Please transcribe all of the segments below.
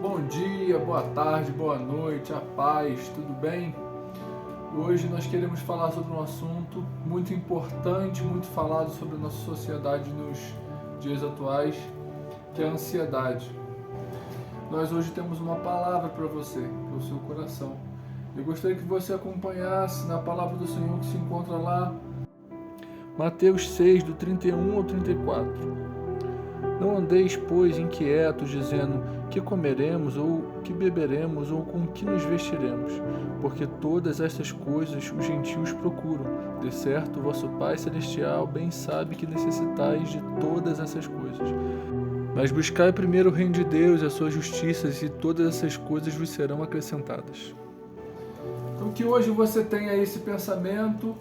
Bom dia, boa tarde, boa noite, a paz, tudo bem? Hoje nós queremos falar sobre um assunto muito importante, muito falado sobre a nossa sociedade nos dias atuais, que é a ansiedade. Nós hoje temos uma palavra para você, para o seu coração. Eu gostaria que você acompanhasse na palavra do Senhor que se encontra lá, Mateus 6, do 31 ao 34. Não andeis, pois, inquietos, dizendo que comeremos, ou que beberemos, ou com que nos vestiremos, porque todas estas coisas os gentios procuram. De certo, vosso Pai Celestial bem sabe que necessitais de todas essas coisas. Mas buscai primeiro o reino de Deus e a sua justiça, e todas essas coisas vos serão acrescentadas. Então que hoje você tenha esse pensamento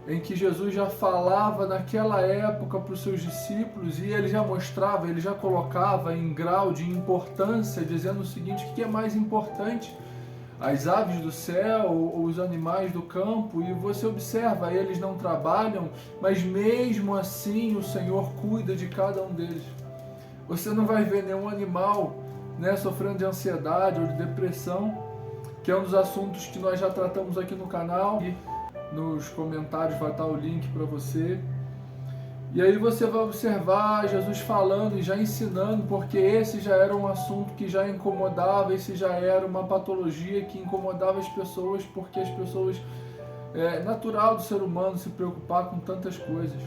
em que Jesus já falava naquela época para os seus discípulos e ele já mostrava, ele já colocava em grau de importância, dizendo o seguinte: o que é mais importante? As aves do céu ou os animais do campo? E você observa, eles não trabalham, mas mesmo assim o Senhor cuida de cada um deles. Você não vai ver nenhum animal, sofrendo de ansiedade ou de depressão, que é um dos assuntos que nós já tratamos aqui no canal. Nos comentários vai estar o link para você. E aí você vai observar Jesus falando e já ensinando, porque esse já era um assunto que já incomodava, esse já era uma patologia que incomodava as pessoas, porque as pessoas, é natural do ser humano se preocupar com tantas coisas.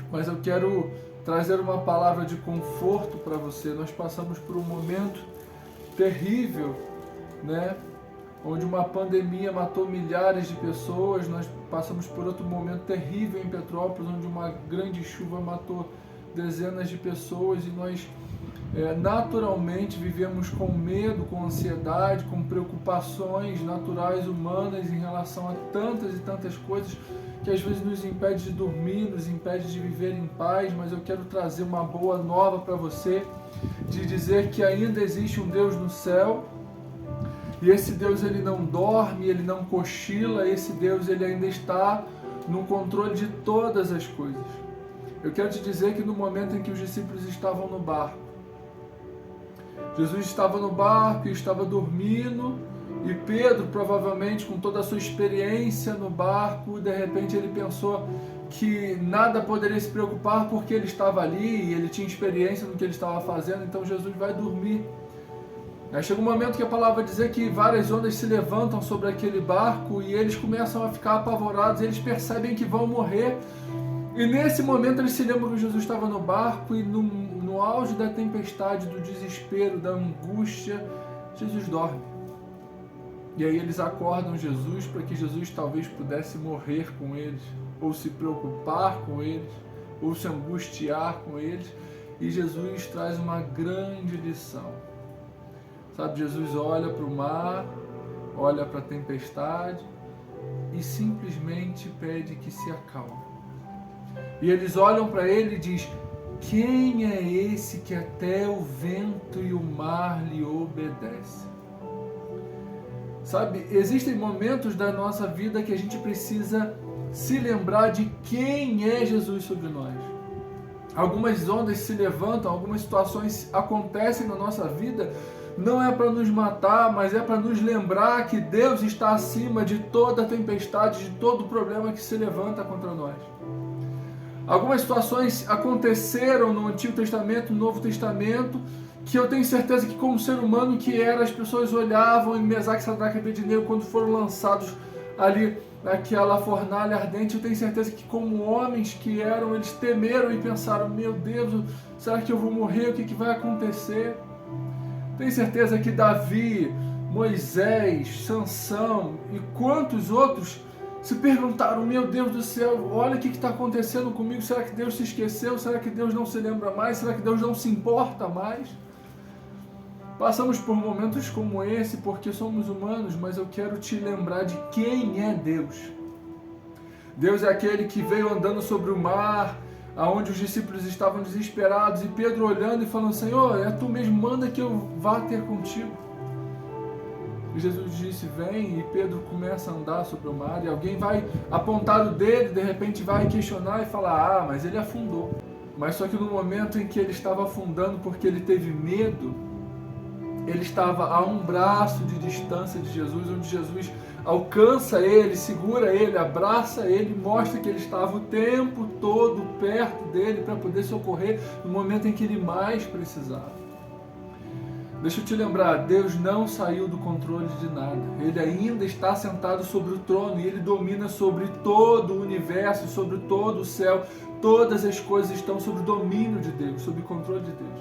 Mas eu quero trazer uma palavra de conforto para você. Nós passamos por um momento terrível, onde uma pandemia matou milhares de pessoas. Nós passamos por outro momento terrível em Petrópolis, onde uma grande chuva matou dezenas de pessoas, e nós naturalmente vivemos com medo, com ansiedade, com preocupações naturais humanas em relação a tantas e tantas coisas que às vezes nos impede de dormir, nos impede de viver em paz. Mas eu quero trazer uma boa nova para você, de dizer que ainda existe um Deus no céu. E esse Deus, ele não dorme, ele não cochila, esse Deus, ele ainda está no controle de todas as coisas. Eu quero te dizer que no momento em que os discípulos estavam no barco, Jesus estava no barco e estava dormindo, e Pedro, provavelmente com toda a sua experiência no barco, de repente ele pensou que nada poderia se preocupar porque ele estava ali e ele tinha experiência no que ele estava fazendo, então Jesus vai dormir. Aí chega um momento que a palavra vai dizer que várias ondas se levantam sobre aquele barco e eles começam a ficar apavorados, eles percebem que vão morrer. E nesse momento eles se lembram que Jesus estava no barco e no auge da tempestade, do desespero, da angústia, Jesus dorme. E aí eles acordam Jesus para que Jesus talvez pudesse morrer com eles, ou se preocupar com eles, ou se angustiar com eles. E Jesus traz uma grande lição. Sabe, Jesus olha para o mar, olha para a tempestade e simplesmente pede que se acalme. E eles olham para ele e dizem: quem é esse que até o vento e o mar lhe obedecem? Sabe, existem momentos da nossa vida que a gente precisa se lembrar de quem é Jesus sobre nós. Algumas ondas se levantam, algumas situações acontecem na nossa vida, não é para nos matar, mas é para nos lembrar que Deus está acima de toda a tempestade, de todo o problema que se levanta contra nós. Algumas situações aconteceram no Antigo Testamento, no Novo Testamento, que eu tenho certeza que como ser humano que era, as pessoas olhavam em Mesaque, Sadraque e Abednego quando foram lançados ali naquela fornalha ardente. Eu tenho certeza que como homens que eram, eles temeram e pensaram: meu Deus, será que eu vou morrer? O que vai acontecer? Tenho certeza que Davi, Moisés, Sansão e quantos outros se perguntaram: meu Deus do céu, olha o que está acontecendo comigo, será que Deus se esqueceu? Será que Deus não se lembra mais? Será que Deus não se importa mais? Passamos por momentos como esse porque somos humanos, mas eu quero te lembrar de quem é Deus. Deus é aquele que veio andando sobre o mar, aonde os discípulos estavam desesperados, e Pedro olhando e falando: Senhor, é tu mesmo, manda que eu vá ter contigo. E Jesus disse: vem, e Pedro começa a andar sobre o mar, e alguém vai apontar o dedo, de repente vai questionar e falar: mas ele afundou. Mas só que no momento em que ele estava afundando porque ele teve medo, ele estava a um braço de distância de Jesus, onde Jesus alcança ele, segura ele, abraça ele, mostra que ele estava o tempo todo perto dele para poder socorrer no momento em que ele mais precisava. Deixa eu te lembrar, Deus não saiu do controle de nada. Ele ainda está sentado sobre o trono e Ele domina sobre todo o universo, sobre todo o céu. Todas as coisas estão sob o domínio de Deus, sob o controle de Deus.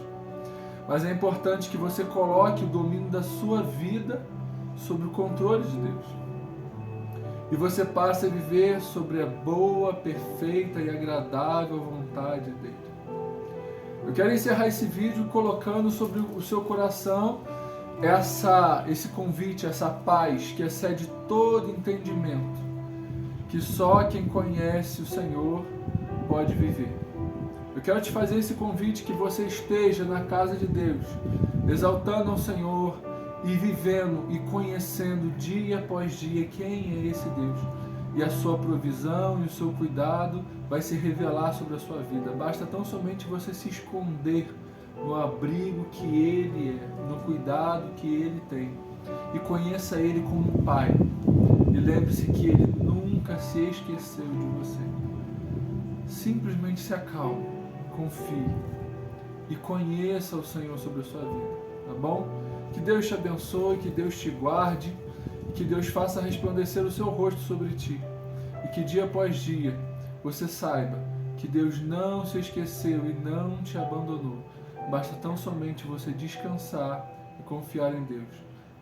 Mas é importante que você coloque o domínio da sua vida sob o controle de Deus. E você passe a viver sobre a boa, perfeita e agradável vontade dEle. Eu quero encerrar esse vídeo colocando sobre o seu coração esse convite, essa paz que excede todo entendimento, que só quem conhece o Senhor pode viver. Eu quero te fazer esse convite que você esteja na casa de Deus, exaltando ao Senhor e vivendo e conhecendo dia após dia quem é esse Deus. E a sua provisão e o seu cuidado vai se revelar sobre a sua vida. Basta tão somente você se esconder no abrigo que Ele é, no cuidado que Ele tem. E conheça Ele como Pai. E lembre-se que Ele nunca se esqueceu de você. Simplesmente se acalme, confie e conheça o Senhor sobre a sua vida. Tá bom? Que Deus te abençoe, que Deus te guarde. Que Deus faça resplandecer o seu rosto sobre ti. E que dia após dia você saiba que Deus não se esqueceu e não te abandonou. Basta tão somente você descansar e confiar em Deus.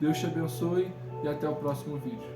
Deus te abençoe e até o próximo vídeo.